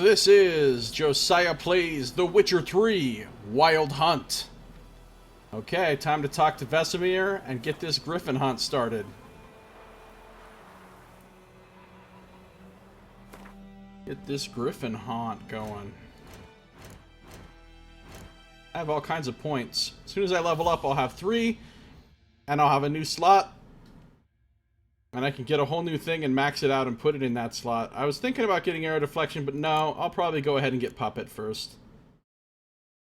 this is Josiah Plays The Witcher 3 Wild Hunt. Okay, time to talk to Vesemir and get this griffin hunt started. Get this griffin hunt going. I have all kinds of points. As soon as I level up, I'll have 3, and I'll have a new slot. And I can get a whole new thing and max it out and put it in that slot. I was thinking about getting arrow deflection, but no, I'll probably go ahead and get puppet first.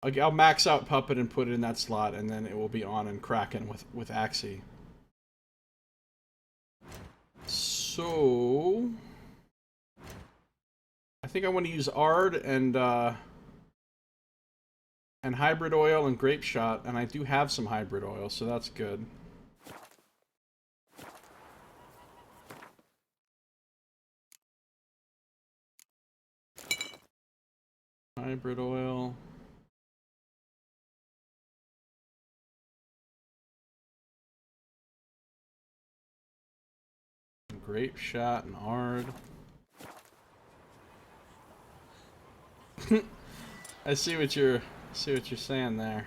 I'll max out puppet and put it in that slot, and then it will be on and cracking with Axii. So I think I want to use Aard and hybrid oil and grape shot, and I do have some hybrid oil, so that's good. Hybrid oil. Grape shot and Aard. I see what you're saying there,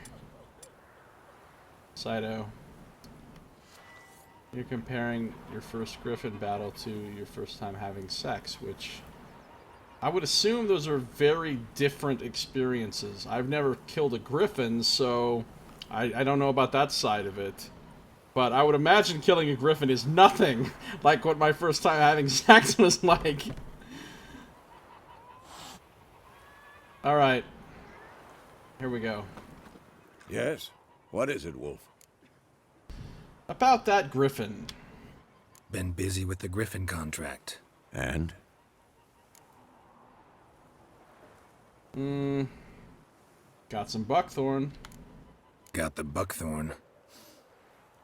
Saito. You're comparing your first griffin battle to your first time having sex, which I would assume those are very different experiences. I've never killed a griffin, so I don't know about that side of it. But I would imagine killing a griffin is nothing like what my first time having sex was like. Alright. Here we go. Yes? What is it, Wolf? About that griffin. Been busy with the griffin contract. And? Got some buckthorn. Got the buckthorn.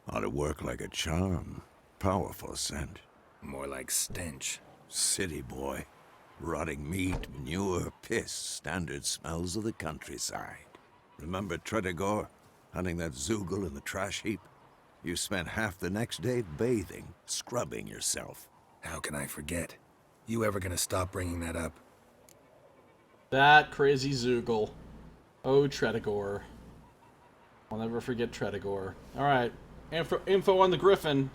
Ought to work like a charm. Powerful scent. More like stench. City boy. Rotting meat, manure, piss. Standard smells of the countryside. Remember Tredigor? Hunting that Zoogle in the trash heap? You spent half the next day bathing, scrubbing yourself. How can I forget? You ever gonna stop bringing that up? That crazy Zoogle. Oh, Tredigor. I'll never forget Tredigor. Alright. Info on the griffin.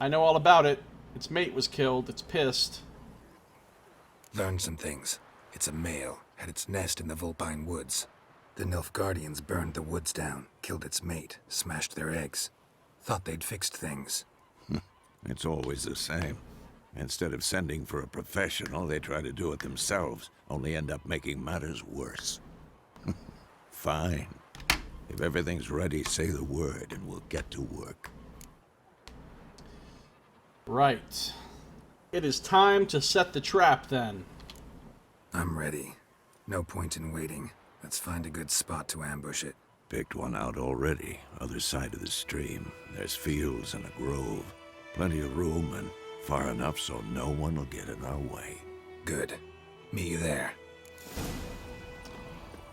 I know all about it. Its mate was killed. It's pissed. Learned some things. It's a male. Had its nest in the Vulpine Woods. The Nilfgaardians burned the woods down, killed its mate, smashed their eggs. Thought they'd fixed things. It's always the same. Instead of sending for a professional, they try to do it themselves, only end up making matters worse. Fine. If everything's ready, say the word and we'll get to work. Right. It is time to set the trap, then. I'm ready. No point in waiting. Let's find a good spot to ambush it. Picked one out already, other side of the stream. There's fields and a grove. Plenty of room and far enough so no one will get in our way. Good. Meet you there.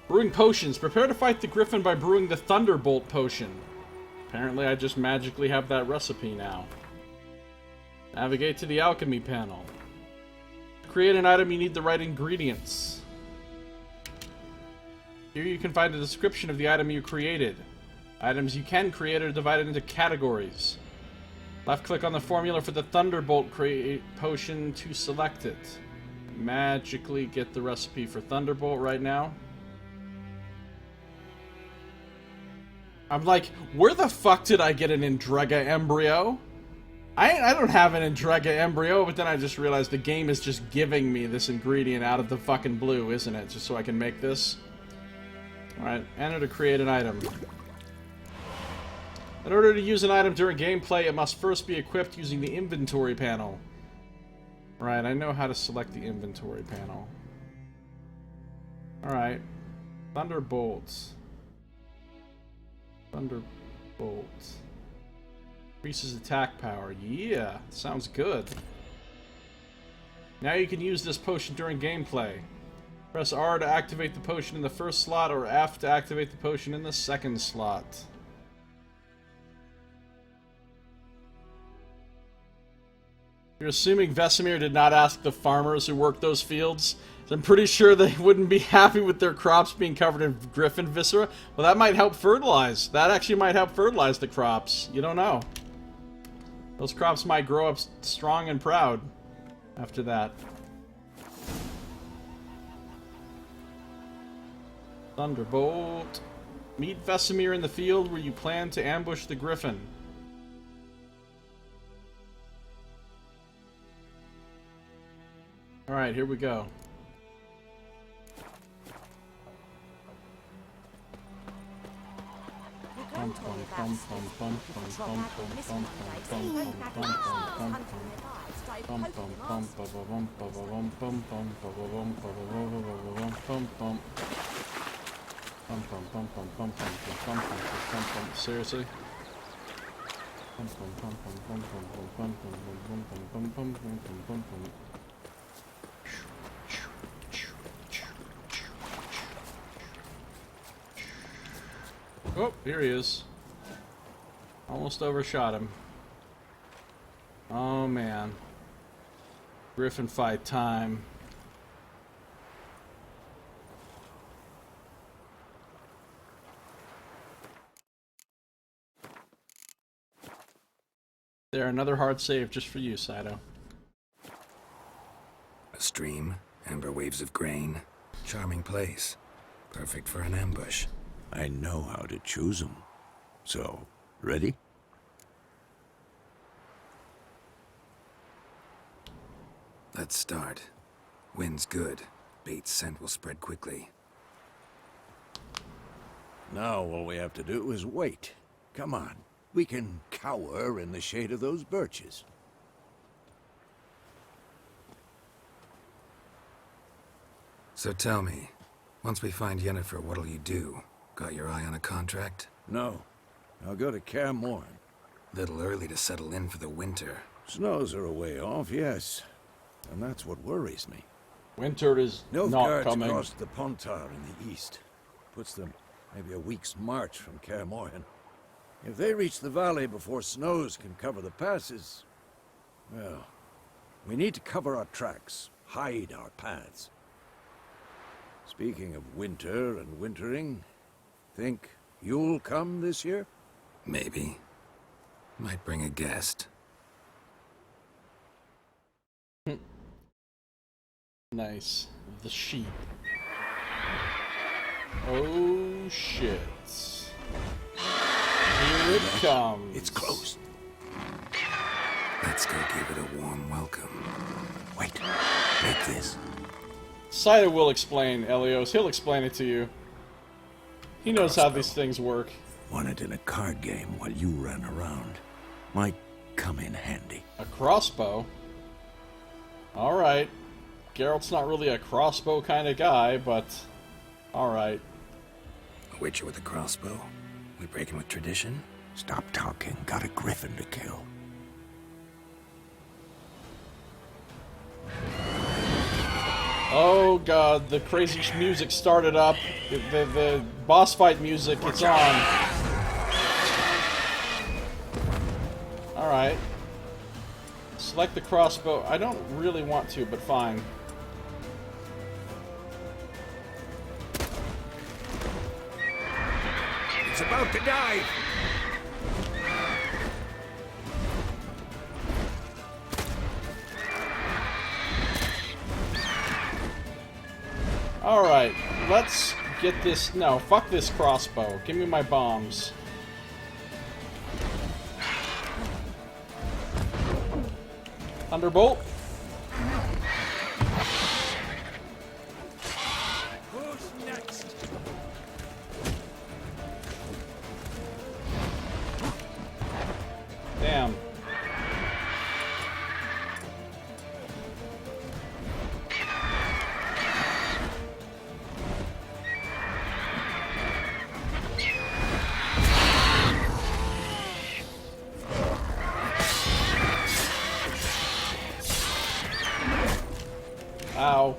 Brewing potions. Prepare to fight the griffin by brewing the Thunderbolt potion. Apparently I just magically have that recipe now. Navigate to the alchemy panel. To create an item, you need the right ingredients. Here you can find a description of the item you created. Items you can create are divided into categories. Left-click on the formula for the Thunderbolt potion to select it. Magically get the recipe for Thunderbolt right now. I'm like, where the fuck did I get an Endrega embryo? I don't have an Endrega embryo, but then I just realized the game is just giving me this ingredient out of the fucking blue, isn't it? Just so I can make this. Alright, enter to create an item. In order to use an item during gameplay, it must first be equipped using the inventory panel. Right, I know how to select the inventory panel. Alright. Thunderbolts. Thunderbolt. Increases attack power. Yeah, sounds good. Now you can use this potion during gameplay. Press R to activate the potion in the first slot, or F to activate the potion in the second slot. You're assuming Vesemir did not ask the farmers who worked those fields I'm pretty sure they wouldn't be happy with their crops being covered in griffin viscera. Well, that might help fertilize. That actually might help fertilize the crops. You don't know. Those crops might grow up strong and proud after that. Thunderbolt. Meet Vesemir in the field where you plan to ambush the griffin. Alright, here we go. Seriously? Oh, here he is. Almost overshot him. Oh man. Griffin fight time. There, another hard save just for you, Saito. A stream, amber waves of grain. Charming place. Perfect for an ambush. I know how to choose 'em. So, ready? Let's start. Wind's good. Bait's scent will spread quickly. Now all we have to do is wait. Come on. We can cower in the shade of those birches. So tell me, once we find Yennefer, what'll you do? Got your eye on a contract? No. I'll go to Kaer Morhen. Little early to settle in for the winter. Snows are a way off, yes. And that's what worries me. Winter is not Nilfgaard's coming. crossed the Pontar in the east. Puts them maybe a week's march from Kaer Morhen. If they reach the valley before snows can cover the passes, well, we need to cover our tracks, hide our paths. Speaking of winter and wintering, think you'll come this year? Maybe. Might bring a guest. Nice. The sheep. Oh shit. Here it comes. It's close. Let's go give it a warm welcome. Wait, take this. Saito will explain, Elios. He'll explain it to you. He knows how these things work. Won it in a card game while you ran around. Might come in handy. A crossbow? Alright. Geralt's not really a crossbow kind of guy, but... Alright. A witcher with a crossbow? We breaking with tradition? Stop talking. Got a griffin to kill. Oh god, the crazy music started up. The boss fight music, it's on. Alright. Select the crossbow. I don't really want to, but fine. It's about to die. Alright, let's get this... No, fuck this crossbow. Give me my bombs. Thunderbolt. Who's next? Damn. Ow.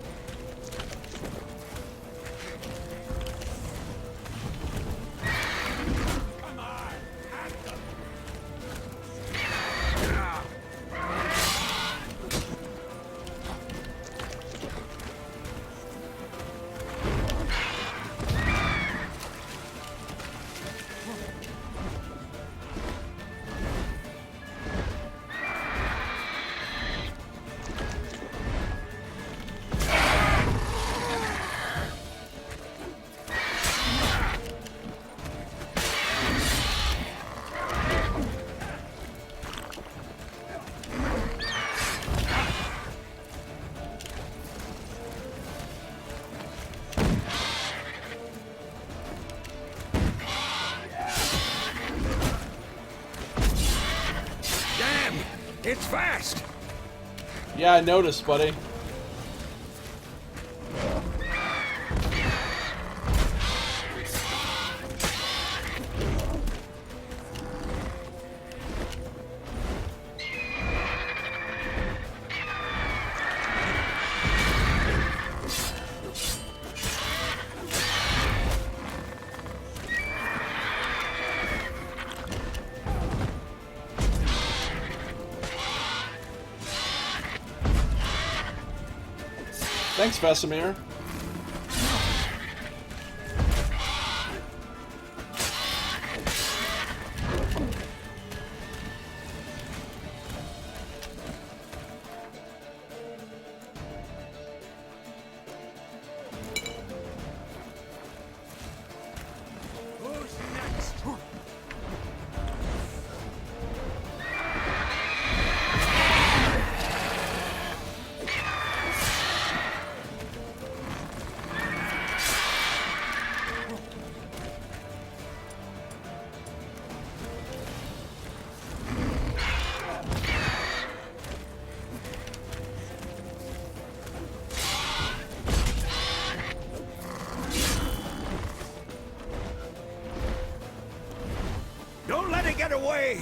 fast! Yeah, I noticed, buddy. Thanks, Vesemir. Don't let it get away!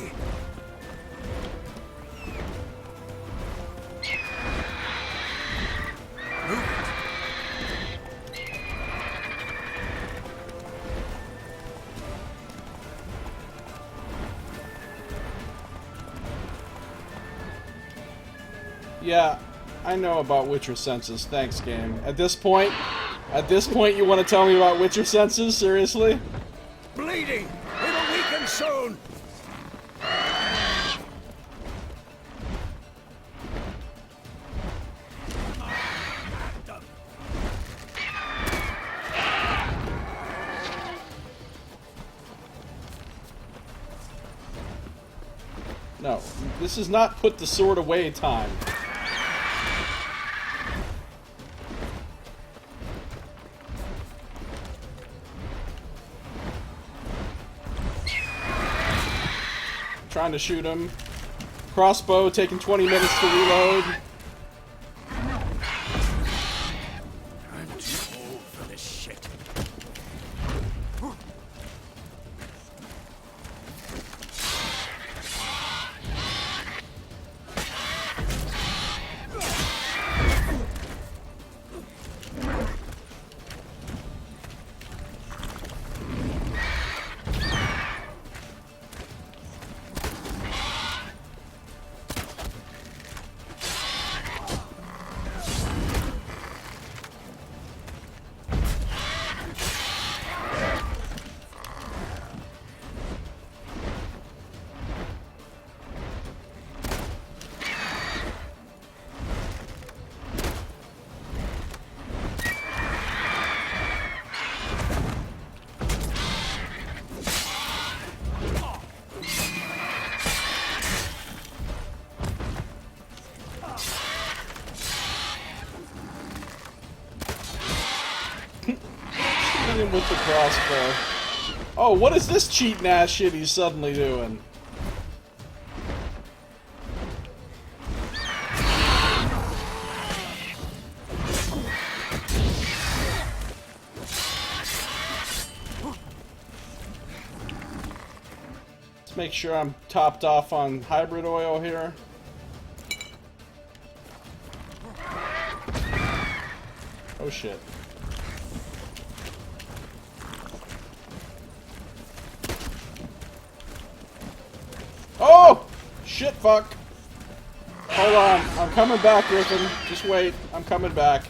Yeah, I know about Witcher senses. Thanks, game. At this point, you want to tell me about Witcher senses? Seriously? Bleeding! It'll weaken soon! No, this is not put the sword away time. Trying to shoot him. Crossbow taking 20 minutes to reload. I'm too old for this shit. Him with the crossbow. Oh, what is this cheating ass shit he's suddenly doing? Let's make sure I'm topped off on hybrid oil here. Oh shit. Oh! Shit, fuck. Hold on. I'm coming back, Griffin. Just wait. I'm coming back.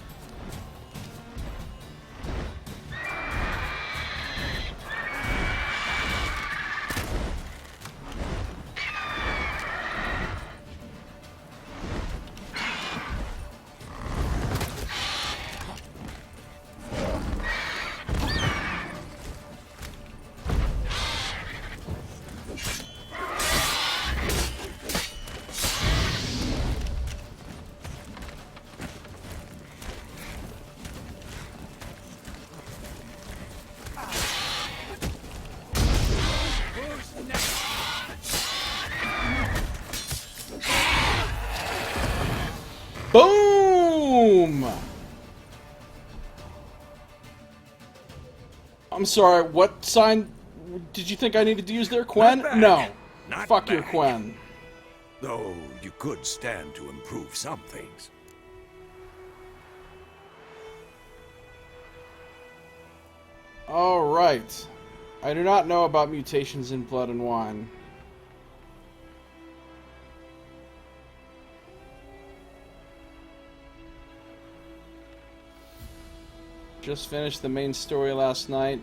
Boom! I'm sorry, what sign did you think I needed to use there, Quen? Not No. bad. Not Fuck your bad. Quen. Though you could stand to improve some things. Alright. I do not know about mutations in blood and wine. Just finished the main story last night.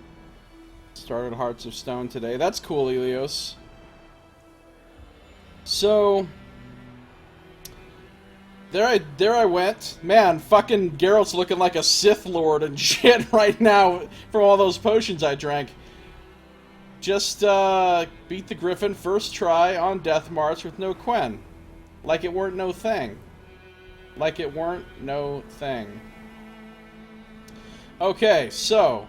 Started Hearts of Stone today. That's cool, Elios. So, there I went. Man, fucking Geralt's looking like a Sith Lord and shit right now from all those potions I drank. Just beat the Griffin first try on Death March with no Quen. Like it weren't no thing. Like it weren't no thing. Okay, so,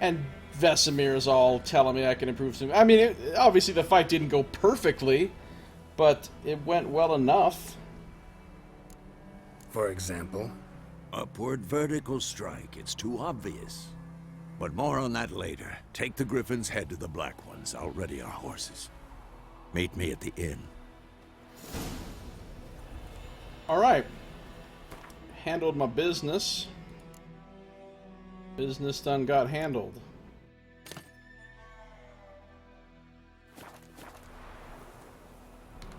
and Vesemir's all telling me I can improve some. I mean, obviously the fight didn't go perfectly, but it went well enough. For example? Upward vertical strike. It's too obvious. But more on that later. Take the Griffin's head to the Black Ones. I'll ready our horses. Meet me at the inn. Alright. Handled my business. Business done got handled.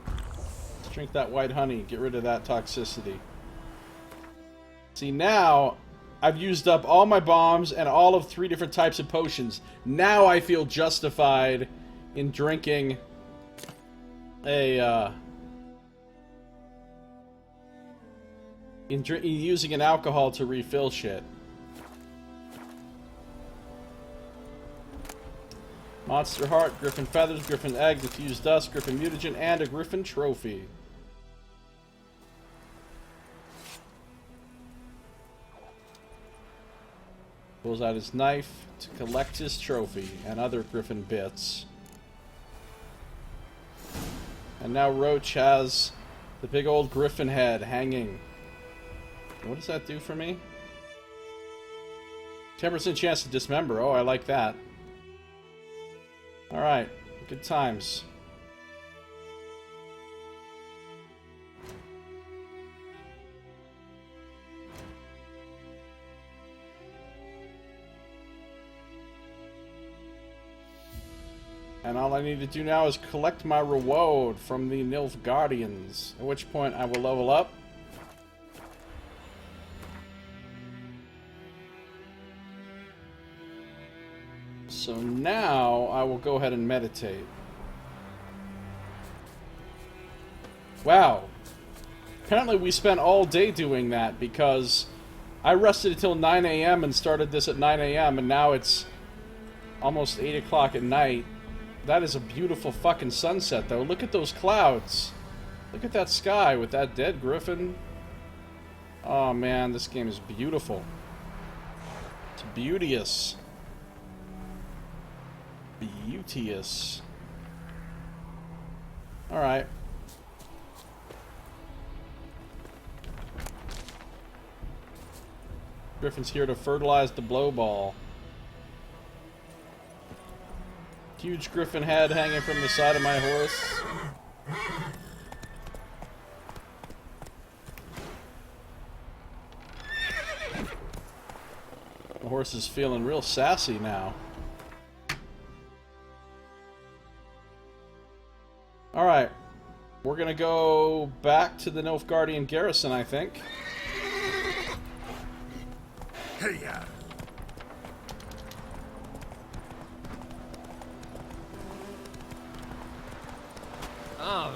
Let's drink that white honey. Get rid of that toxicity. See, now I've used up all my bombs and all of 3 different types of potions. Now I feel justified in drinking a, in using an alcohol to refill shit. Monster Heart, Griffin Feathers, Griffin Egg, Diffused Dust, Griffin Mutagen, and a Griffin Trophy. Pulls out his knife to collect his trophy and other Griffin bits. And now Roach has the big old Griffin head hanging. What does that do for me? 10% chance to dismember. Oh, I like that. Alright, good times. And all I need to do now is collect my reward from the Nilfgaardians, at which point I will level up. So now I will go ahead and meditate. Wow. Apparently we spent all day doing that because I rested until 9 a.m. and started this at 9 a.m. and now it's almost 8 o'clock at night. That is a beautiful fucking sunset though. Look at those clouds. Look at that sky with that dead griffin. Oh man, this game is beautiful. It's beauteous. Beauteous. Alright. Griffin's here to fertilize the blow ball. Huge griffin head hanging from the side of my horse. The horse is feeling real sassy now. Alright. We're gonna go back to the Nilfgaardian garrison, I think. Hey-ya! Oh.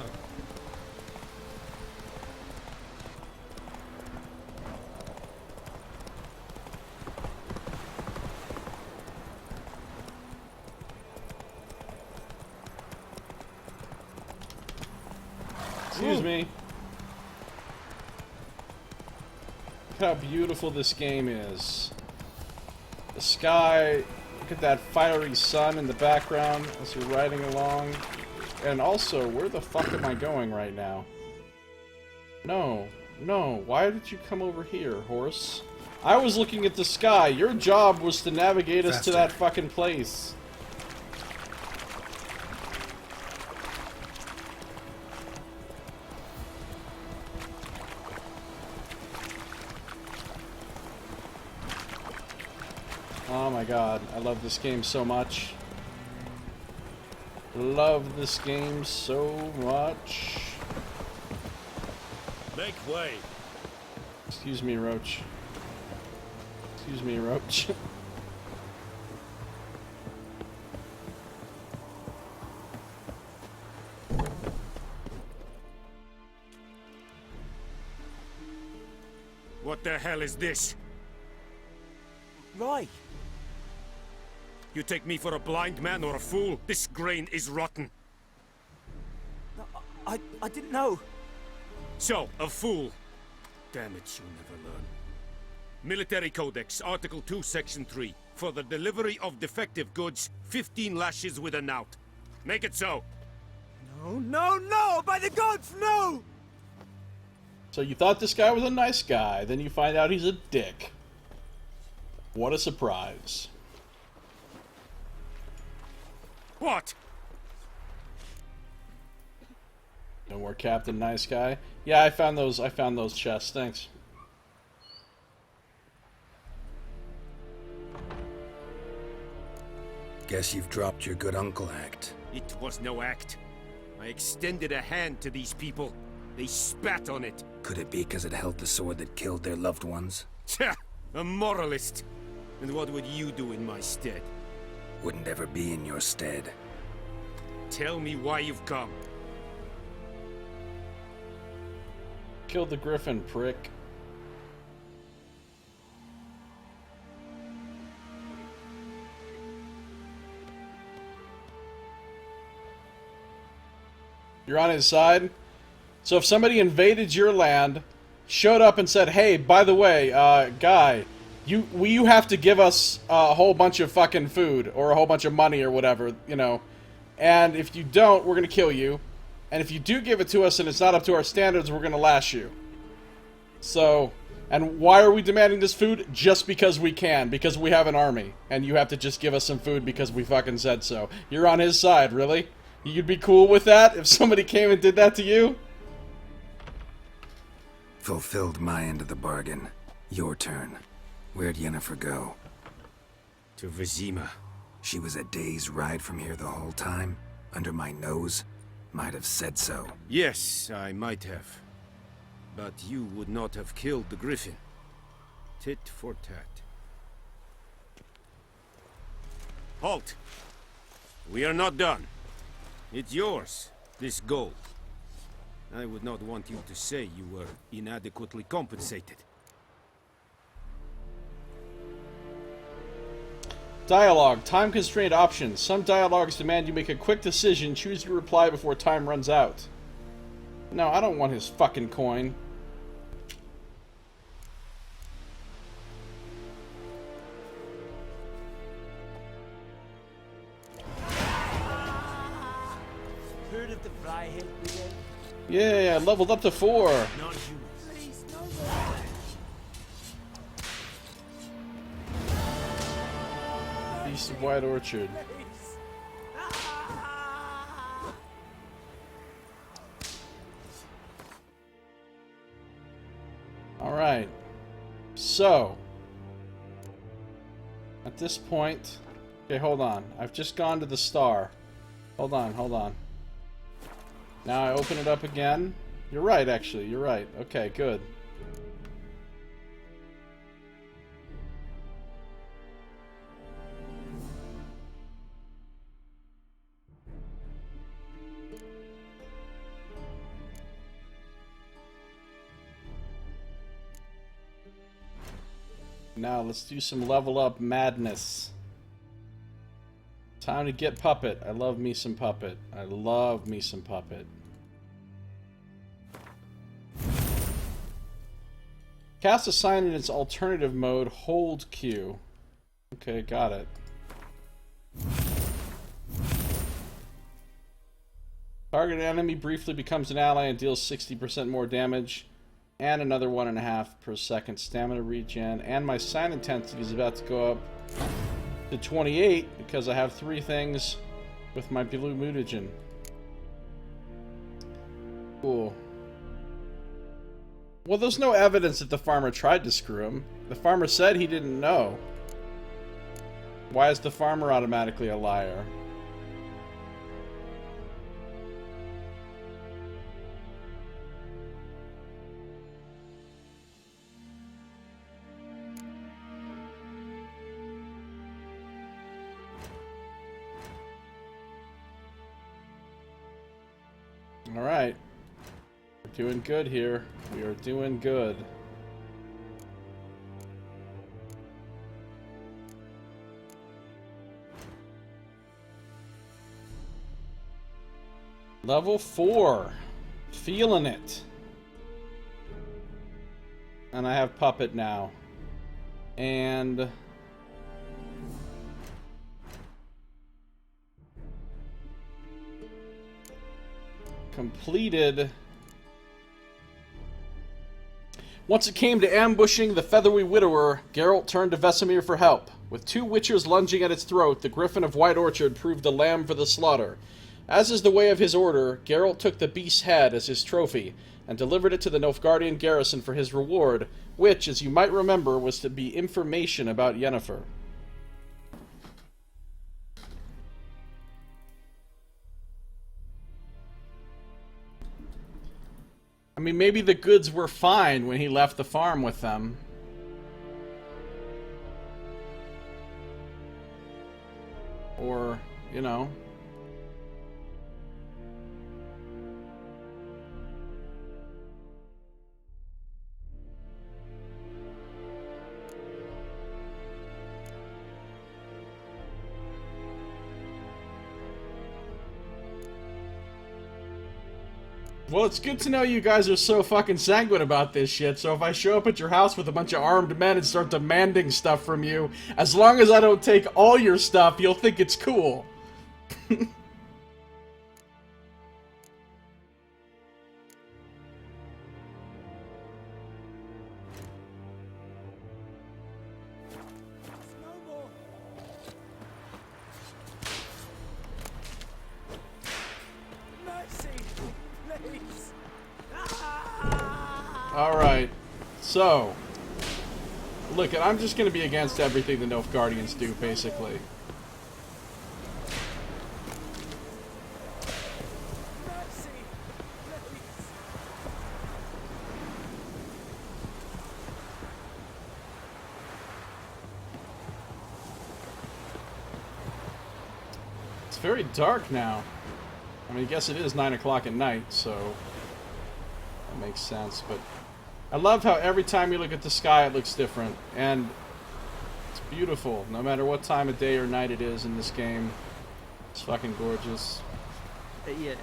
Excuse me. Look how beautiful this game is. The sky, look at that fiery sun in the background as you're riding along. And also, where the fuck am I going right now? No, No, why did you come over here, horse? I was looking at the sky. Your job was to navigate us to that fucking place. Oh my god, I love this game so much. Love this game so much. Make way. Excuse me, Roach. Excuse me, Roach. What the hell is this? Right. You take me for a blind man or a fool? This grain is rotten. No, I didn't know. So, a fool. Damn it, you never learn. Military Codex, Article 2, Section 3. For the delivery of defective goods, 15 lashes with a knout. Make it so. No, no, no! By the gods, no! So you thought this guy was a nice guy, then you find out he's a dick. What a surprise. What? No more Captain Nice Guy. Yeah, I found those chests, thanks. Guess you've dropped your good uncle act. It was no act. I extended a hand to these people. They spat on it. Could it be because it held the sword that killed their loved ones? Tja, a moralist. And what would you do in my stead? Wouldn't ever be in your stead. Tell me why you've come. Killed the griffin, prick. You're on his side? So if somebody invaded your land, showed up and said, hey, by the way, guy, you have to give us a whole bunch of fucking food, or a whole bunch of money, or whatever, you know, and if you don't, we're gonna kill you, and if you do give it to us and it's not up to our standards, we're gonna lash you. So, and why are we demanding this food? Just because we can, because we have an army, and you have to just give us some food because we fucking said so. You're on his side, really? You'd be cool with that if somebody came and did that to you? Fulfilled my end of the bargain. Your turn. Where'd Yennefer go? To Vizima. She was a day's ride from here the whole time? Under my nose? Might have said so. Yes, I might have. But you would not have killed the griffin. Tit for tat. Halt! We are not done. It's yours, this gold. I would not want you to say you were inadequately compensated. Dialogue. Time-constrained options. Some dialogues demand you make a quick decision, choose your reply before time runs out. No, I don't want his fucking coin. Heard of the Flyhead Brigade? Yeah, leveled up to 4. Non-human. Please, no more. East of White Orchard. Please. Ah! Alright. So. At this point... Okay, hold on. I've just gone to the star. Hold on. Now I open it up again. You're right, actually. You're right. Okay, good. Now let's do some level up madness. Time to get Puppet. I love me some Puppet. I love me some Puppet. Cast a sign in its alternative mode. Hold Q. Okay, got it. Target enemy briefly becomes an ally and deals 60% more damage. And another 1.5 per second stamina regen. And my sign intensity is about to go up to 28 because I have 3 things with my blue mutagen. Cool. Well, there's no evidence that the farmer tried to screw him. The farmer said he didn't know. Why is the farmer automatically a liar? All right. We're doing good here. We are doing good. Level 4. Feeling it. And I have Puppet now. And... completed. Once it came to ambushing the feathery widower, Geralt turned to Vesemir for help. With 2 witchers lunging at its throat, the Griffin of White Orchard proved a lamb for the slaughter. As is the way of his order, Geralt took the beast's head as his trophy, and delivered it to the Nilfgaardian garrison for his reward, which, as you might remember, was to be information about Yennefer. I mean, maybe the goods were fine when he left the farm with them. Or, you know... Well, it's good to know you guys are so fucking sanguine about this shit, so if I show up at your house with a bunch of armed men and start demanding stuff from you, as long as I don't take all your stuff, you'll think it's cool. Alright, so, look, I'm just going to be against everything the Nilfgaardians do, basically. It's very dark now. I mean, I guess it is 9 o'clock at night, so that makes sense, but... I love how every time you look at the sky it looks different, and it's beautiful, no matter what time of day or night it is in this game. It's fucking gorgeous. Yeah.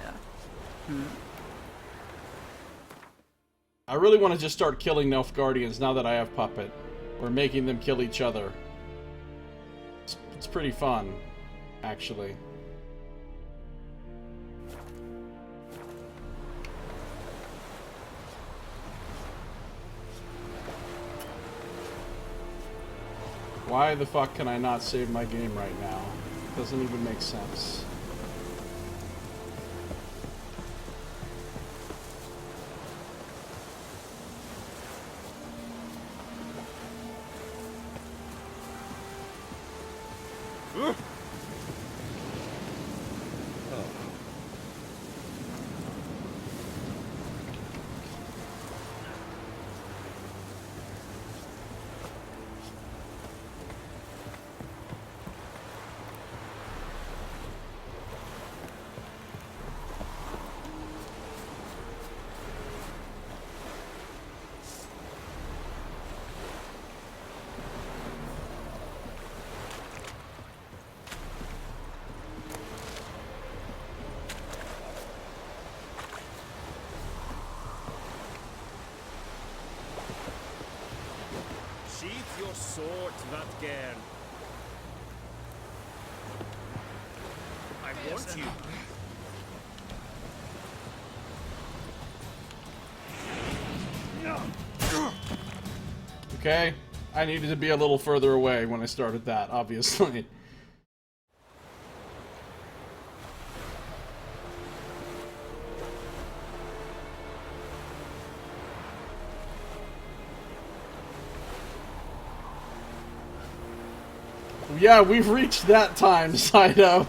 I really want to just start killing Nilfgaardians now that I have Puppet, or making them kill each other. It's pretty fun, actually. Why the fuck can I not save my game right now? It doesn't even make sense. Sheath your sword, Vatgern. I want you. Okay? I needed to be a little further away when I started that, obviously. Yeah, we've reached that time, Saito.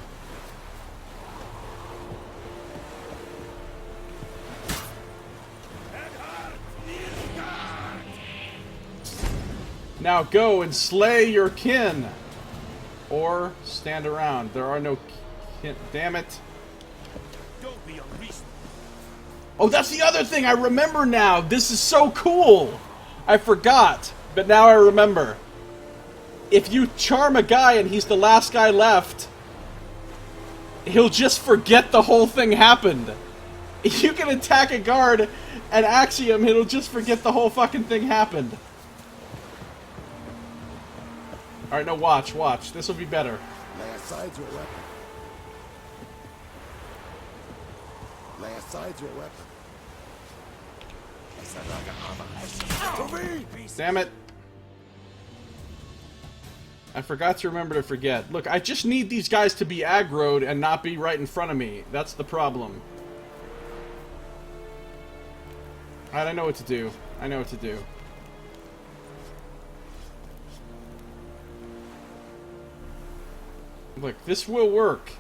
Now go and slay your kin. Or stand around. There are no kin. Damn it. Don't be unreasonable. Oh, that's the other thing I remember now. This is so cool. I forgot, but now I remember. If you charm a guy and he's the last guy left, he'll just forget the whole thing happened. You can attack a guard and Axii him, he'll just forget the whole fucking thing happened. Alright, no, watch. This will be better. Lay aside your weapon. Lay aside your weapon. Damn it. I forgot to remember to forget. Look, I just need these guys to be aggroed and not be right in front of me. That's the problem. Alright, I know what to do. Look, this will work.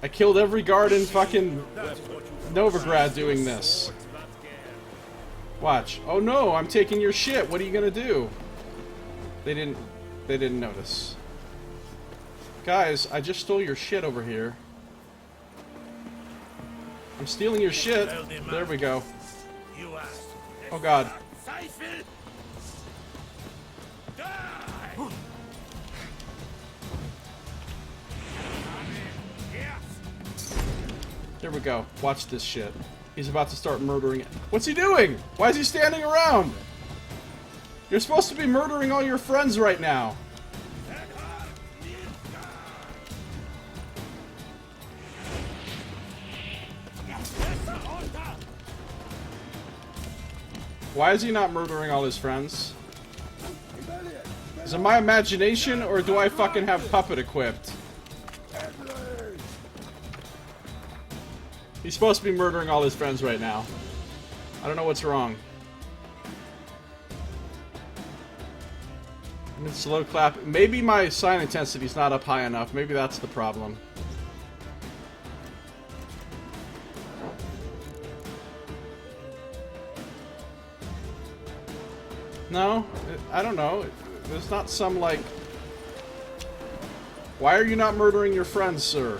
I killed every guard in fucking Novigrad doing this. Watch. Oh no, I'm taking your shit. What are you gonna do? They didn't notice. Guys, I just stole your shit over here. I'm stealing your shit. There we go. Oh god. There we go. Watch this shit. He's about to start murdering it. What's he doing? Why is he standing around? You're supposed to be murdering all your friends right now. Why is he not murdering all his friends? Is it my imagination, or do I fucking have Puppet equipped? He's supposed to be murdering all his friends right now. I don't know what's wrong. I'm in slow clap. Maybe my sign intensity's not up high enough. Maybe that's the problem. No, I don't know. There's not some, like... Why are you not murdering your friends, sir?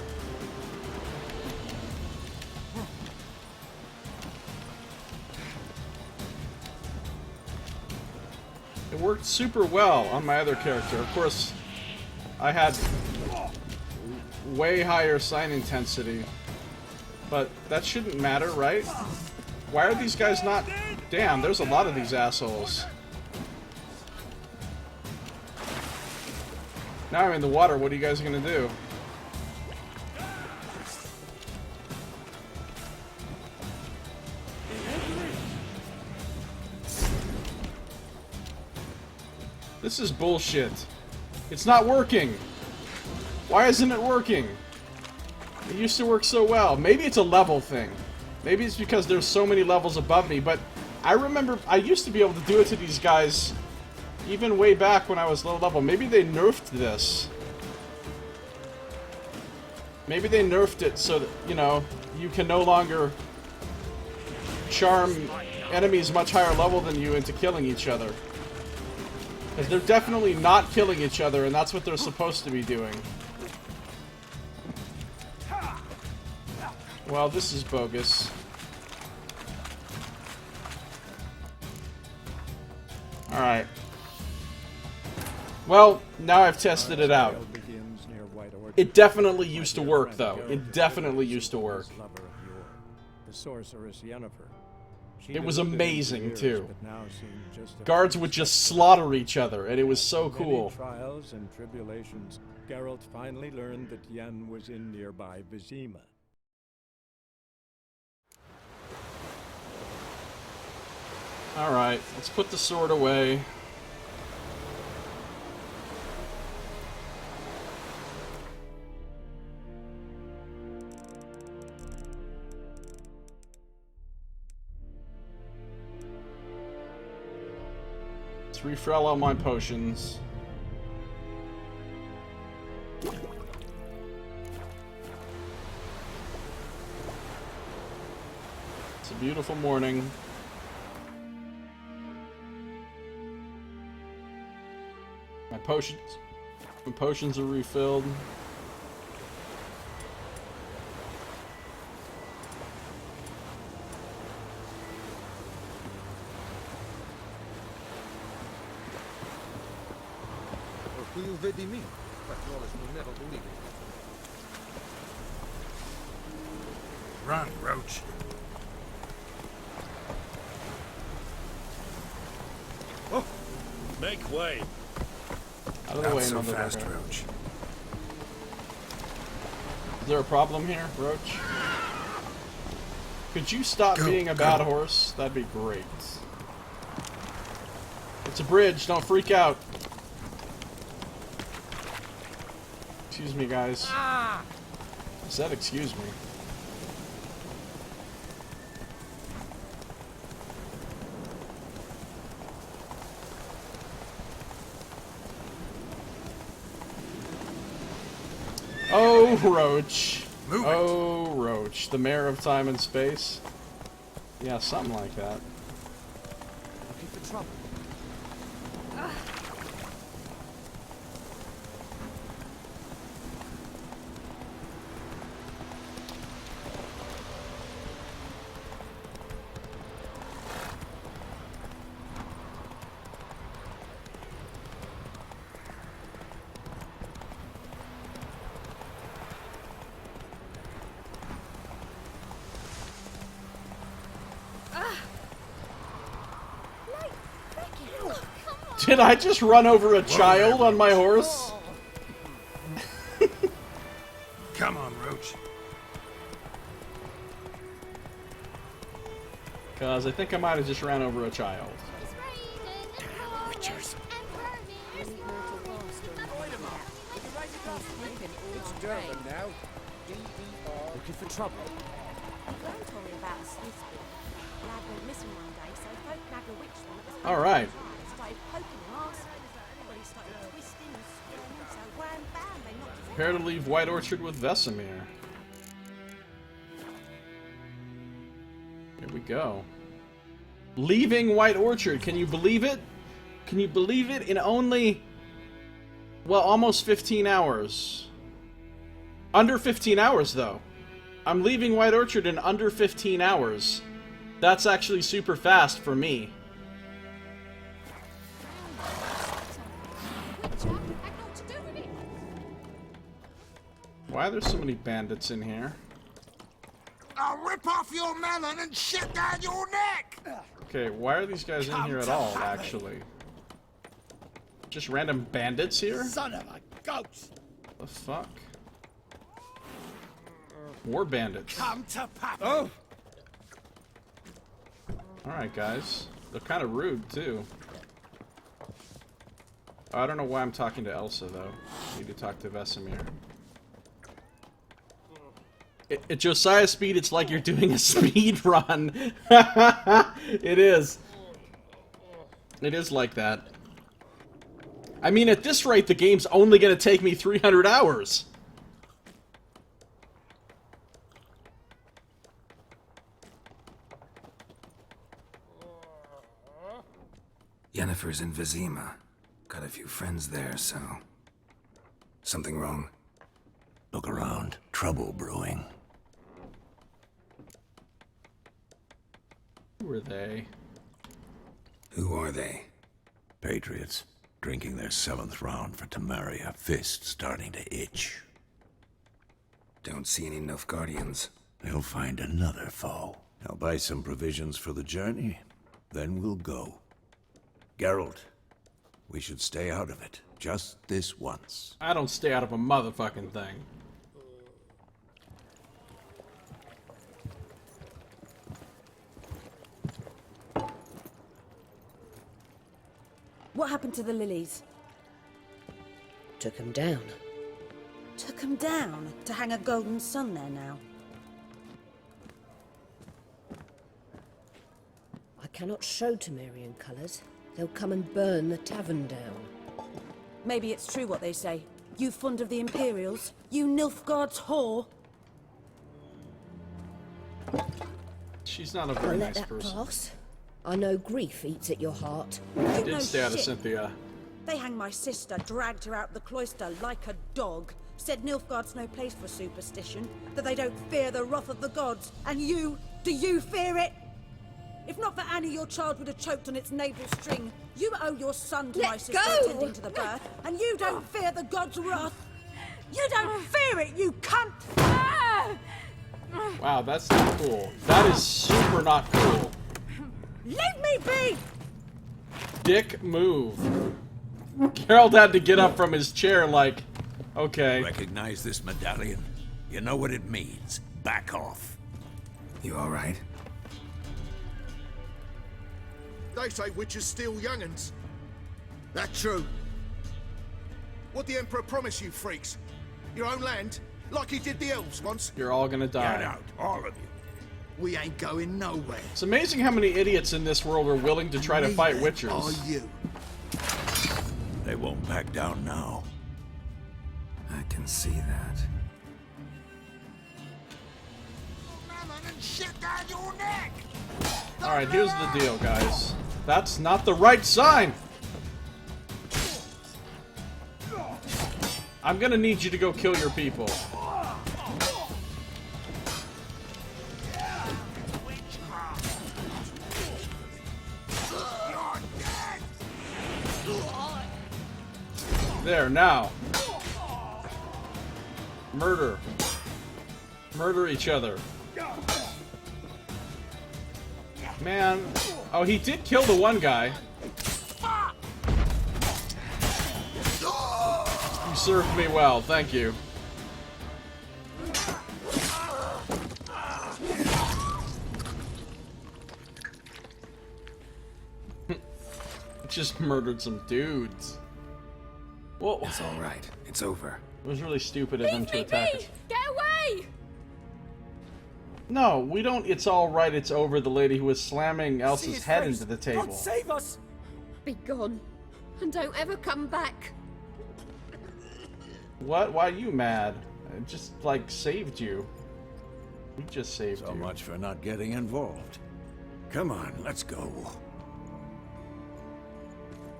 It worked super well on my other character. Of course, I had way higher sign intensity. But that shouldn't matter, right? Why are these guys not... Damn, there's a lot of these assholes. Now I'm in the water, what are you guys gonna do? This is bullshit. It's not working. Why isn't it working? It used to work so well. Maybe it's a level thing. Maybe it's because there's so many levels above me, but I remember I used to be able to do it to these guys even way back when I was low level. Maybe they nerfed this. Maybe they nerfed it so that, you know, you can no longer charm enemies much higher level than you into killing each other. Because they're definitely not killing each other, and that's what they're supposed to be doing. Well, this is bogus. Alright. Well, now I've tested it out. It definitely used to work, though. It definitely used to work. It was amazing, too. Guards would just slaughter each other, and it was so cool. Trials and tribulations, Geralt finally learned that Quen was in nearby Vizima. Alright, let's put the sword away. Let's refill all my potions. It's a beautiful morning. My potions are refilled. Who vidi me? But Wallace will never believe it. Run, Roach. Oh, make way. Out of the Not way, so fast, motherfucker. Roach. Is there a problem here, Roach? Could you stop Go, being a bad go. horse? That'd be great. It's a bridge, don't freak out. Excuse me, guys. I said excuse me. Oh, Roach. Move it. Oh, Roach. The mayor of time and space. Yeah, something like that. Looking for trouble. Did I just run over a child on my horse? Come on, Roach. Because I think I might have just ran over a child. Witchers. It's Durban now. D-E-R. Looking for trouble. All right. Prepare to leave White Orchard with Vesemir. Here we go. Leaving White Orchard. Can you believe it? Can you believe it? In only, well, almost 15 hours. Under 15 hours, though. I'm leaving White Orchard in under 15 hours. That's actually super fast for me. Why are there so many bandits in here? I'll rip off your melon and shit down your neck! Okay, why are these guys in here at all, actually? Just random bandits here? Son of a ghost! The fuck? More bandits. Come to Papa! Oh! Alright, guys. They're kind of rude, too. Oh, I don't know why I'm talking to Elsa, though. I need to talk to Vesemir. At Josiah speed, it's like you're doing a speed run. It is. It is like that. I mean, at this rate, the game's only going to take me 300 hours. Yennefer's in Vizima. Got a few friends there, so... Something wrong? Look around. Trouble brewing. Who are they? Who are they? Patriots. Drinking their 7th round for Temeria. Fist starting to itch. Don't see any Nilfgaardians. They'll find another foe. I'll buy some provisions for the journey. Then we'll go. Geralt, we should stay out of it. Just this once. I don't stay out of a motherfucking thing. What happened to the lilies? Took him down. Took them down to hang a golden sun there now. I cannot show Temerian colours, they'll come and burn the tavern down. Maybe it's true what they say. You fond of the Imperials? You Nilfgaard's whore? She's not a I'll very let nice that person. pass. I know grief eats at your heart. I You did know stay out of shit. Cynthia. They hanged my sister, dragged her out the cloister like a dog. Said Nilfgaard's no place for superstition, that they don't fear the wrath of the gods. And you, do you fear it? If not for Annie, your child would have choked on its navel string. You owe your son to Let my sister go! attending to the birth, and you don't fear the gods' wrath. You don't fear it, you cunt! Wow, that's not cool. That is super not cool. Leave me be! Dick move. Geralt had to get up from his chair like, okay. Recognize this medallion? You know what it means. Back off. You alright? They say witches steal young'uns. That true? What the Emperor promise you, freaks? Your own land? Like he did the elves once? You're all gonna Get die. out, all of you. We ain't going nowhere. It's amazing how many idiots in this world are willing to try to fight Neither witchers. are you. They won't back down now. I can see that. Melon and shit down your neck! Alright, here's the deal, guys. That's not the right sign! I'm gonna need you to go kill your people. There, now. Murder. Murder each other. Man. Oh, he did kill the one guy. You served me well, thank you. Just murdered some dudes. Whoa. It's alright. It's over. It was really stupid of him to attack us. Get away! No, we don't. It's all right. It's over. The lady who was slamming See Elsa's his head face. into the table. God save us! Be gone. And don't ever come back. What? Why are you mad? I just like saved you. We just saved So you. much for not getting involved. Come on, let's go.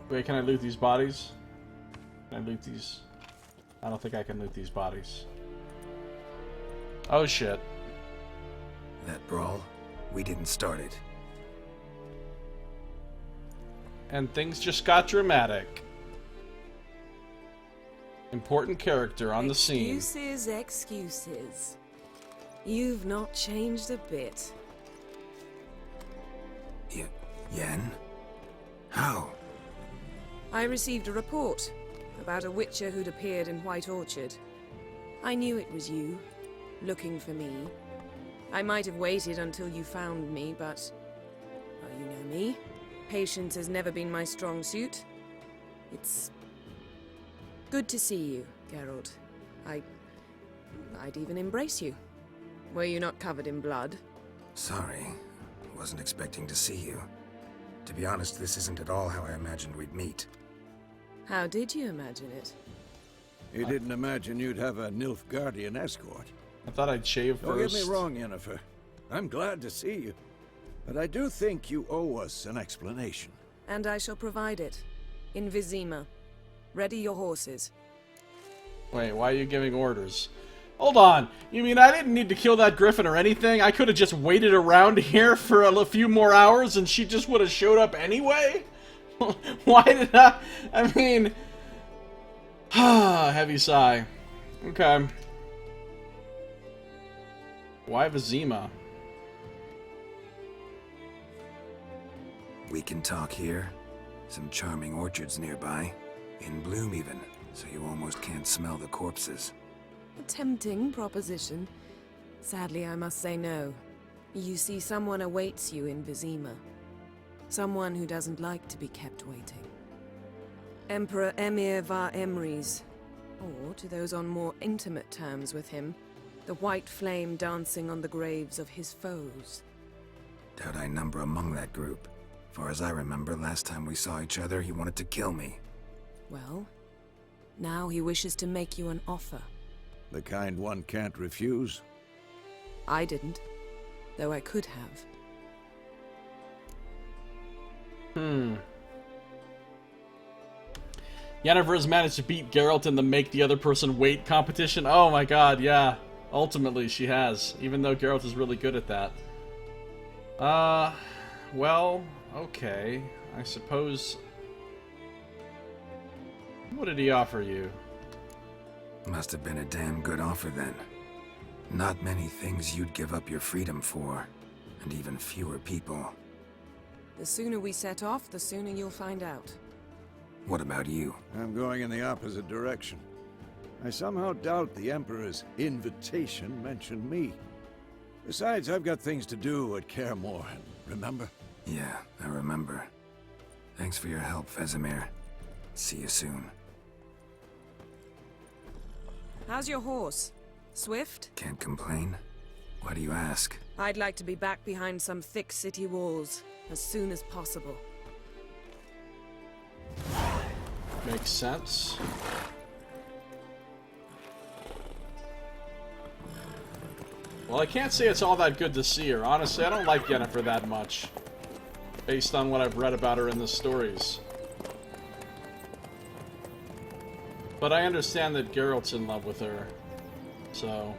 Wait, can I loot these bodies? Can I loot these? I don't think I can loot these bodies. Oh shit. That brawl, we didn't start it. And things just got dramatic. Important character on the scene. Excuses, excuses. You've not changed a bit. Yen? How? I received a report about a witcher who'd appeared in White Orchard. I knew it was you, looking for me. I might have waited until you found me, but... well, you know me. Patience has never been my strong suit. It's... good to see you, Geralt. I'd even embrace you. Were you not covered in blood? Sorry. Wasn't expecting to see you. To be honest, this isn't at all how I imagined we'd meet. How did you imagine it? You didn't imagine you'd have a Nilfgaardian escort. I thought I'd shave Don't first. get me wrong, Yennefer. I'm glad to see you. But I do think you owe us an explanation. And I shall provide it. In Vizima. Ready your horses. Wait, why are you giving orders? Hold on. You mean I didn't need to kill that griffin or anything? I could have just waited around here for a few more hours and she just would have showed up anyway? Why did I mean... heavy sigh. Okay. Why Vizima? We can talk here. Some charming orchards nearby. In bloom even, so you almost can't smell the corpses. A tempting proposition. Sadly, I must say no. You see, someone awaits you in Vizima. Someone who doesn't like to be kept waiting. Emperor Emir var Emrys. Or, to those on more intimate terms with him, the white flame dancing on the graves of his foes. Doubt I number among that group. Far as I remember, last time we saw each other, he wanted to kill me. Well, now he wishes to make you an offer. The kind one can't refuse. I didn't, though I could have. Yennefer has managed to beat Geralt in the make the other person wait competition. Oh my god, yeah. Ultimately, she has, even though Geralt is really good at that. Well, okay. I suppose... What did he offer you? Must have been a damn good offer then. Not many things you'd give up your freedom for, and even fewer people. The sooner we set off, the sooner you'll find out. What about you? I'm going in the opposite direction. I somehow doubt the Emperor's invitation mentioned me. Besides, I've got things to do at Kaer Morhen, remember? Yeah, I remember. Thanks for your help, Vesemir. See you soon. How's your horse? Swift? Can't complain. Why do you ask? I'd like to be back behind some thick city walls as soon as possible. Makes sense. Well, I can't say it's all that good to see her. Honestly, I don't like Yennefer that much, based on what I've read about her in the stories. But I understand that Geralt's in love with her, so...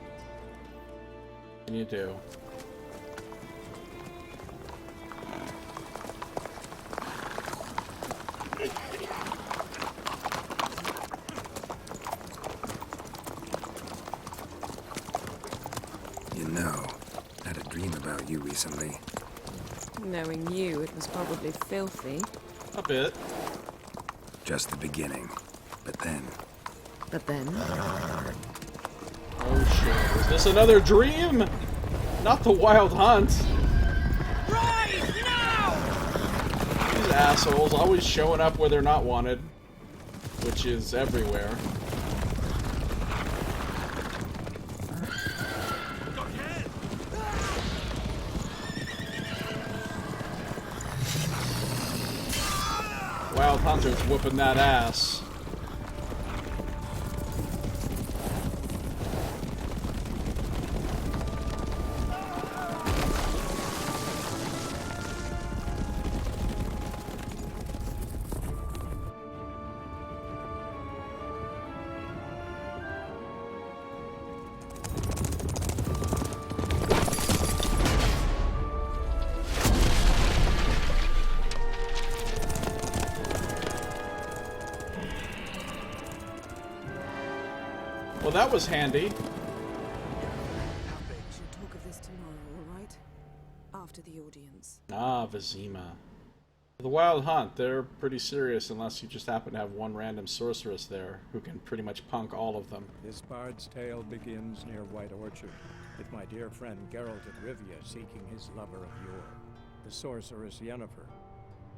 what can you do? You know, I had a dream about you recently. Knowing you, it was probably filthy. A bit. Just the beginning. But then... Oh shit. Is this another dream? Not the Wild Hunt. Rise now! These assholes always showing up where they're not wanted. Which is everywhere. Wild Hunter's whooping that ass. Well, that was handy. We'll talk of this tomorrow, all right? After the audience. Ah, Vizima. The Wild Hunt, they're pretty serious unless you just happen to have one random sorceress there who can pretty much punk all of them. This bard's tale begins near White Orchard, with my dear friend Geralt of Rivia seeking his lover of yore, the sorceress Yennefer.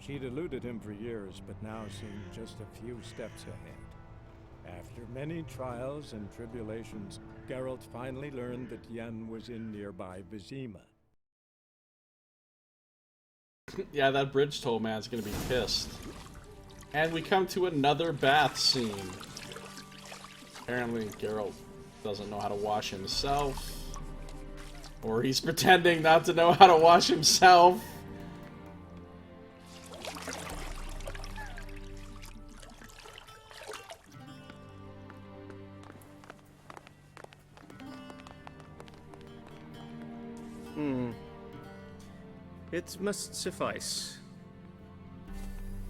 She'd eluded him for years, but now seemed just a few steps ahead. After many trials and tribulations, Geralt finally learned that Yen was in nearby Vizima. Yeah, that bridge toll man's gonna be pissed. And we come to another bath scene. Apparently, Geralt doesn't know how to wash himself. Or he's pretending not to know how to wash himself. It must suffice.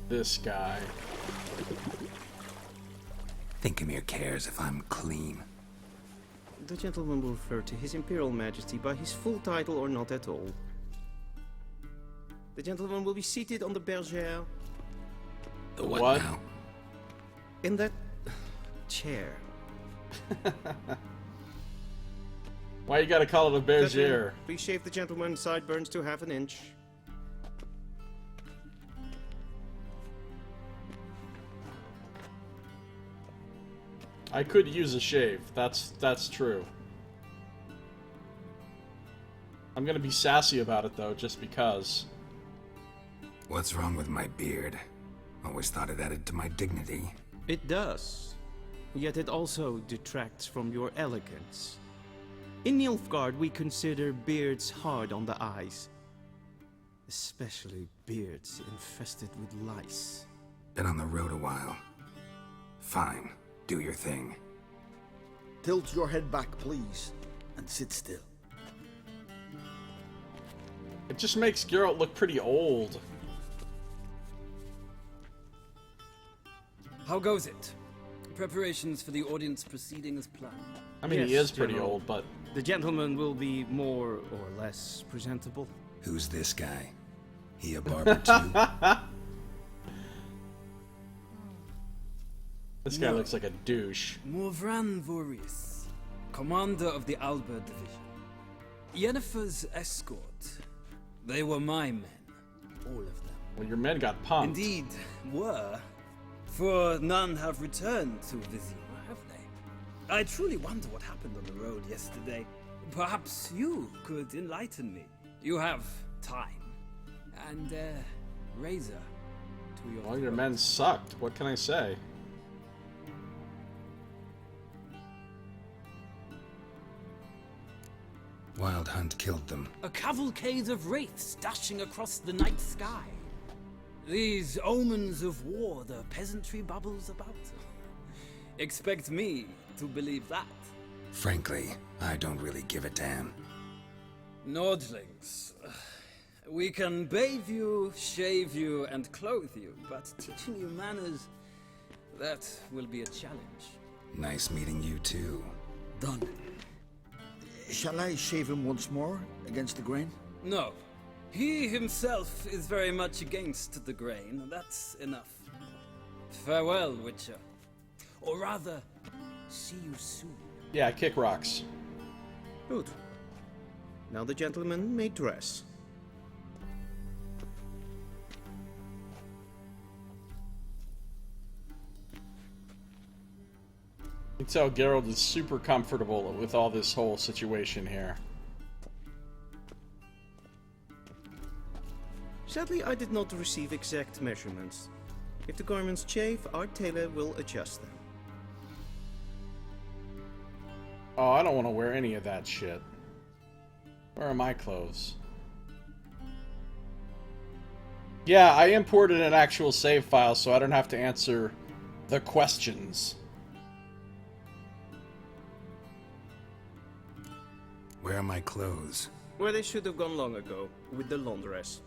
This guy. Thinkamere cares if I'm clean. The gentleman will refer to His Imperial Majesty by his full title or not at all. The gentleman will be seated on the bergère. The what now? In that chair. Why you gotta call it a bergère? Please shave the gentleman's sideburns to half an inch. I could use a shave. That's true. I'm gonna be sassy about it though, just because. What's wrong with my beard? Always thought it added to my dignity. It does. Yet it also detracts from your elegance. In Nilfgaard, we consider beards hard on the eyes. Especially beards infested with lice. Been on the road a while. Fine, do your thing. Tilt your head back, please, and sit still. It just makes Geralt look pretty old. How goes it? Preparations for the audience proceeding as planned. I mean, he is pretty old, but... The gentleman will be more or less presentable. Who's this guy? He a barber too? This guy looks like a douche. Morvran Vorius, commander of the Alba division. Yennefer's escort. They were my men. All of them. Well, your men got pumped. Indeed, were. For none have returned to Vizima, have they? I truly wonder what happened on the road yesterday. Perhaps you could enlighten me. You have time. And, razor to your... Well, your men sucked. What can I say? Wild Hunt killed them. A cavalcade of wraiths dashing across the night sky. These omens of war the peasantry bubbles about. Expect me to believe that. Frankly, I don't really give a damn. Nordlings. We can bathe you, shave you, and clothe you, but teaching you manners, that will be a challenge. Nice meeting you too. Done. Shall I shave him once more against the grain? No. He himself is very much against the grain. That's enough. Farewell, Witcher. Or rather, see you soon. Yeah, kick rocks. Good. Now the gentleman may dress. You can tell Geralt is super comfortable with all this whole situation here. Sadly, I did not receive exact measurements. If the garments chafe, our tailor will adjust them. Oh, I don't want to wear any of that shit. Where are my clothes? Yeah, I imported an actual save file so I don't have to answer the questions. Where are my clothes? Where they should have gone long ago, with the laundress.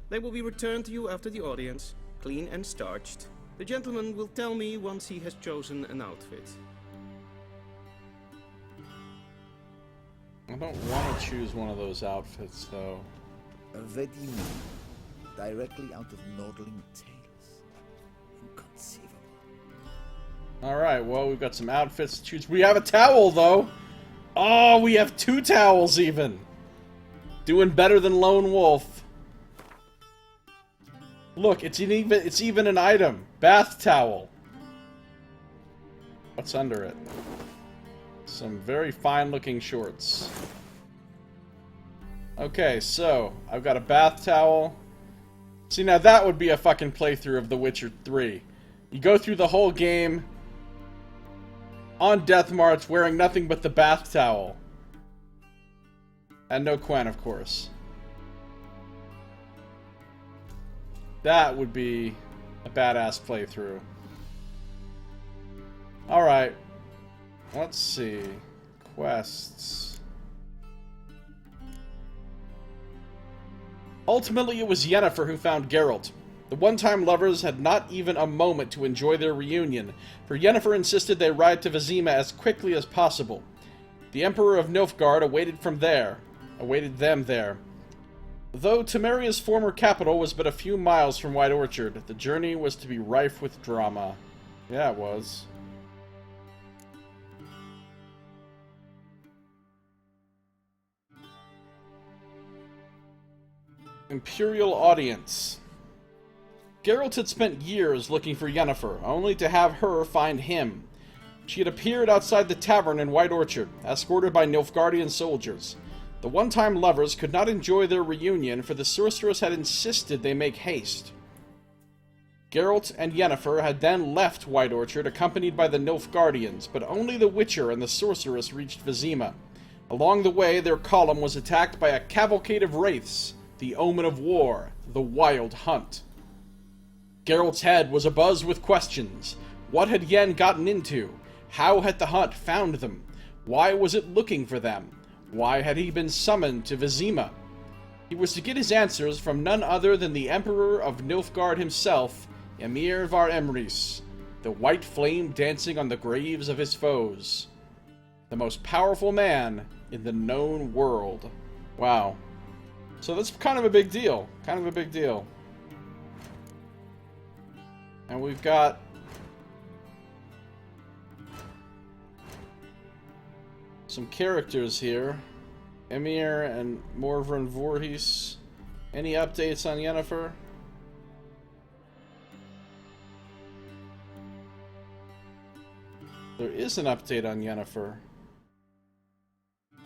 They will be returned to you after the audience, clean and starched. The gentleman will tell me once he has chosen an outfit. I don't want to choose one of those outfits, though. A Vedimi, directly out of Nordling tales. Inconceivable. Alright, well, we've got some outfits to choose. We have a towel, though! Oh, we have 2 towels, even! Doing better than Lone Wolf. Look, it's even an item. Bath towel. What's under it? Some very fine-looking shorts. Okay, so, I've got a bath towel. See, now that would be a fucking playthrough of The Witcher 3. You go through the whole game on Death March wearing nothing but the bath towel. And no Quen, of course. That would be a badass playthrough. Alright. Let's see. Quests. Ultimately, it was Yennefer who found Geralt. The one-time lovers had not even a moment to enjoy their reunion, for Yennefer insisted they ride to Vizima as quickly as possible. The Emperor of Nilfgaard awaited them there. Though Temeria's former capital was but a few miles from White Orchard, the journey was to be rife with drama. Yeah, it was. Imperial audience. Geralt had spent years looking for Yennefer, only to have her find him. She had appeared outside the tavern in White Orchard, escorted by Nilfgaardian soldiers. The one-time lovers could not enjoy their reunion, for the sorceress had insisted they make haste. Geralt and Yennefer had then left White Orchard, accompanied by the Nilfgaardians, but only the Witcher and the sorceress reached Vizima. Along the way, their column was attacked by a cavalcade of wraiths, the omen of war, the Wild Hunt. Geralt's head was abuzz with questions. What had Yen gotten into? How had the hunt found them? Why was it looking for them? Why had he been summoned to Vizima? He was to get his answers from none other than the Emperor of Nilfgaard himself, Emhyr var Emreis, the white flame dancing on the graves of his foes. The most powerful man in the known world. Wow. So that's kind of a big deal. Kind of a big deal. And we've got some characters here. Emhyr and Morvran Voorhees. Any updates on Yennefer? There is an update on Yennefer.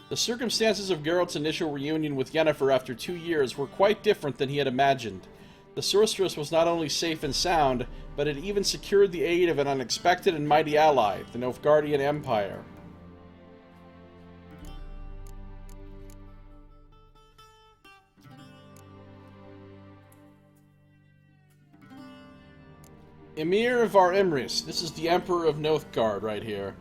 The circumstances of Geralt's initial reunion with Yennefer after 2 years were quite different than he had imagined. The sorceress was not only safe and sound, but had even secured the aid of an unexpected and mighty ally, the Nilfgaardian Empire. Emhyr var Emreis. This is the Emperor of Nilfgaard right here.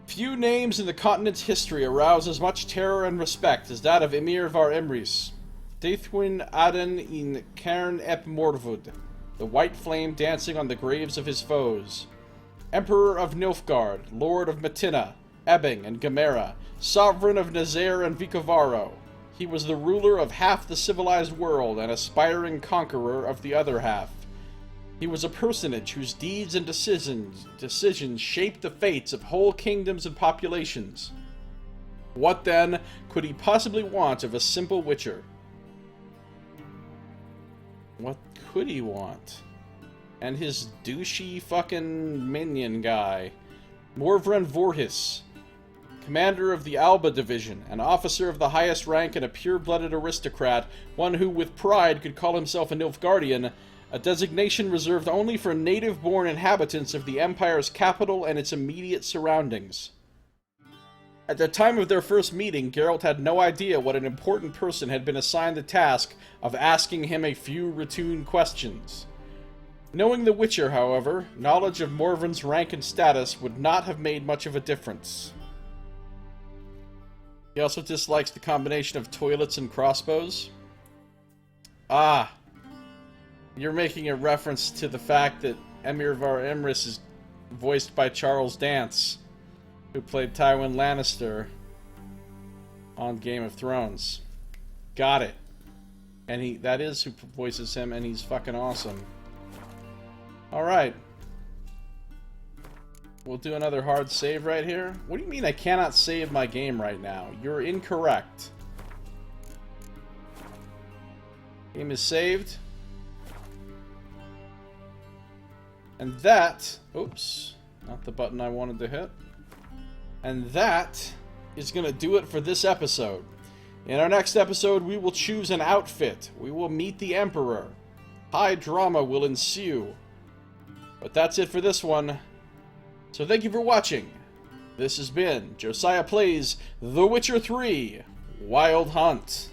Few names in the continent's history arouse as much terror and respect as that of Emhyr var Emreis. Deithwin Aden in Cairn ep Morvud, the white flame dancing on the graves of his foes. Emperor of Nilfgaard, Lord of Metinna, Ebbing, and Gamera, Sovereign of Nazair and Vicovaro. He was the ruler of half the civilized world and aspiring conqueror of the other half. He was a personage whose deeds and decisions shaped the fates of whole kingdoms and populations. What, then, could he possibly want of a simple witcher? What could he want? And his douchey fucking minion guy. Morvran Voorhees, commander of the Alba Division, an officer of the highest rank and a pure-blooded aristocrat, one who with pride could call himself a Nilfgaardian, a designation reserved only for native-born inhabitants of the Empire's capital and its immediate surroundings. At the time of their first meeting, Geralt had no idea what an important person had been assigned the task of asking him a few routine questions. Knowing the Witcher, however, knowledge of Morvran's rank and status would not have made much of a difference. He also dislikes the combination of toilets and crossbows. Ah! You're making a reference to the fact that Emhyr var Emreis is voiced by Charles Dance, who played Tywin Lannister on Game of Thrones. Got it. And that is who voices him, and he's fucking awesome. Alright. We'll do another hard save right here. What do you mean I cannot save my game right now? You're incorrect. Game is saved. And that... Oops. Not the button I wanted to hit. And that is going to do it for this episode. In our next episode, we will choose an outfit. We will meet the Emperor. High drama will ensue. But that's it for this one. So thank you for watching. This has been Josiah Plays The Witcher 3: Wild Hunt.